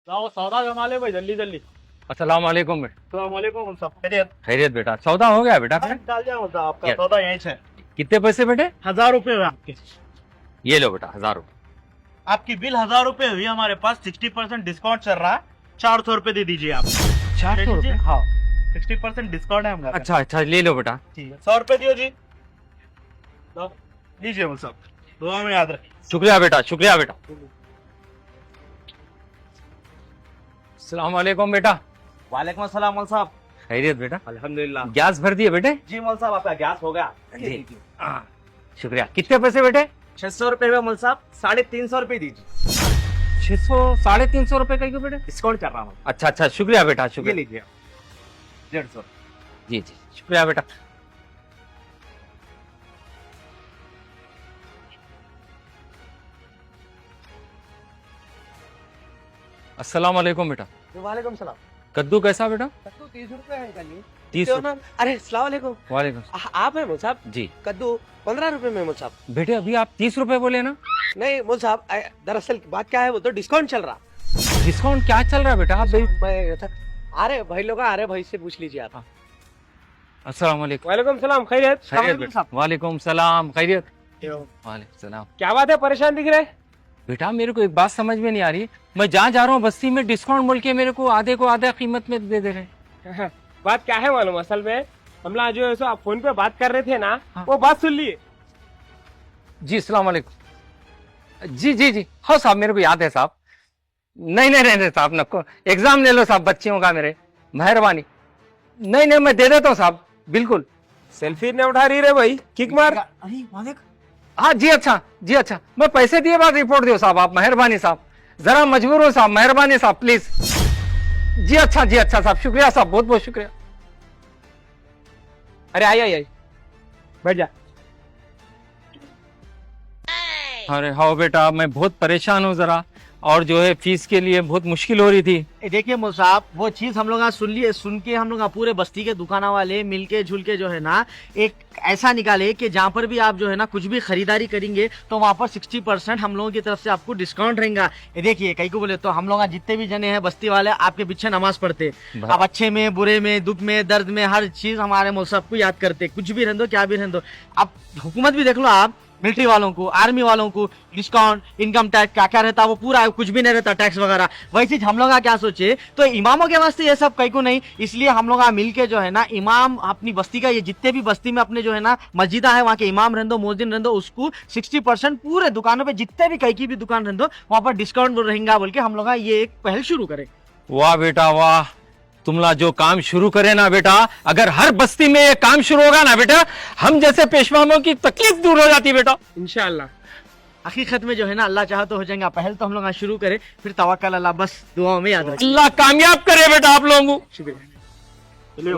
लाओ सौदा जमा ले भाई जल्दी जल्दी। अस्सलाम वालेकुम बेटा। अस्सलाम वालेकुम साहब। खैरियत? खैरियत बेटा, सौदा हो गया बेटा फिर? डाल जाओ साहब, आपका Yes. सौदा यहीं से। कितने पैसे बेटे? 1000 रुपए हुए आपके। ये लो बेटा 1000 रुपये। आपकी बिल 1000 रुपए हुई। हमारे पास 60% डिस्काउंट चल रहा है, 400 रुपए दे दीजिए आप। 400 रुपये? हाँ, 60% डिस्काउंट है हमारा। अच्छा अच्छा ले लो बेटा। ठीक है, 100 रुपए दियो जी। लो, लीजिए वो सब, दुआ में याद रखिए। शुक्रिया बेटा, शुक्रिया बेटा। अस्सलाम वालेकुम बेटा। वालेकुम अस्सलाम मौल साहब। खैरियत बेटा? अल्हम्दुलिल्लाह। गैस भर दिए बेटे? जी मौल साहब, आपका गैस हो गया। जी। शुक्रिया। कितने पैसे बेटे? 600 रुपए हुए मौल साहब, 350 रुपए दीजिए। 600 350 रुपए का क्यों बेटे? डिस्काउंट कर रहा हूँ। अच्छा अच्छा शुक्रिया बेटा, ये शुक्रिया। लीजिए 150। जी जी शुक्रिया बेटा। अस्सलाम वालेकुम बेटा। वालेकुम सलाम। कद्दू कैसा बेटा? कद्दू 30 रुपए है कल 30 क्यों ना? अरे अस्सलाम वालेकुम। वालेकुम। आप है मोल साहब? जी कद्दू 15 रुपए में मोल साहब। बेटे अभी आप 30 रुपए बोले ना? नहीं मोल साहब, दरअसल बात क्या है, वो तो डिस्काउंट चल रहा। डिस्काउंट क्या चल रहा है बेटा? आप अरे भाई लोग, अरे भाई से पूछ लीजिए आप। अस्सलाम वालेकुम। वालेकुम सलाम। खैरियत? खैरियत बेटा? वालेकुम सलाम। खैरियत? वालेकुम सलाम। क्या बात है, परेशान दिख रहे? बेटा मेरे को एक बात समझ में नहीं आ रही, मैं जहाँ जा रहा हूँ बस्ती में डिस्काउंट बोल के मेरे को आधे को आधा कीमत में दे रहे हैं। बात क्या है मालूम, असल में हम लोग जो है सो आप फोन पे बात कर रहे थे ना, हाँ। वो बात सुन लिए। जी अस्सलाम वालेकुम। जी जी जी हाँ साहब, मेरे को याद है साहब। नहीं नहीं नहीं साहब, नको एग्जाम ले लो साहब बच्चियों का, मेरे मेहरबानी। नहीं नहीं मैं दे देता हूँ साहब, बिल्कुल। सेल्फी ने उठा रही रे भाई, किक मार। अरे मालिक, हाँ जी अच्छा, जी अच्छा, मैं पैसे दिए बाद रिपोर्ट दियो साहब, आप मेहरबानी साहब, जरा मजबूर हो साहब, मेहरबानी साहब प्लीज। जी अच्छा साहब, शुक्रिया साहब, बहुत बहुत शुक्रिया। अरे आई आई आई, बैठ जा। अरे हाँ बेटा, मैं बहुत परेशान हूँ जरा, और जो है फीस के लिए बहुत मुश्किल हो रही थी। देखिए मौल साहब, वो चीज हम लोग सुन लिए, सुन के हम लोग पूरे बस्ती के दुकाना वाले मिलके झुल के जो है ना एक ऐसा निकाले कि जहाँ पर भी आप जो है ना कुछ भी खरीदारी करेंगे तो वहाँ पर 60% हम लोगों की तरफ से आपको डिस्काउंट रहेगा। ये देखिए कहीं को बोले तो हम लोग जितने भी जने हैं बस्ती वाले आपके पीछे नमाज पढ़ते, आप अच्छे में बुरे में दुख में दर्द में हर चीज हमारे मौल साहब को याद करते, कुछ भी रहने दो क्या भी रहने दो। अब हुकूमत भी देख लो आप, मिलिट्री वालों को आर्मी वालों को डिस्काउंट, इनकम टैक्स क्या क्या रहता है वो पूरा, कुछ भी नहीं रहता टैक्स वगैरह। वही चीज हम लोग क्या सोचे, तो इमामों के वास्ते ये सब कहीं को नहीं, इसलिए हम लोग मिल के जो है ना इमाम अपनी बस्ती का, ये जितने भी बस्ती में अपने जो है ना मस्जिदा है वहाँ के इमाम रहने दो, मोहद्दिन रहने दो, उसको 60% पूरे दुकानों पे जितने भी कहीं की भी दुकान रहने दो वहाँ पर डिस्काउंट रहेगा बोल के हम लोग ये एक पहल शुरू करें। वाह बेटा वाह, तुमला जो काम शुरू करे ना बेटा, अगर हर बस्ती में ये काम शुरू होगा ना बेटा, हम जैसे पेशवाओं की तकलीफ दूर हो जाती बेटा। इंशाल्लाह हकीकत में जो है ना अल्लाह चाहे तो हो जाएगा। पहल तो हम लोग शुरू करें, फिर तवक्कल अल्लाह, बस दुआओं में याद रखें। अल्लाह कामयाब करे बेटा आप लोगों को। शुक्रिया। चलिए,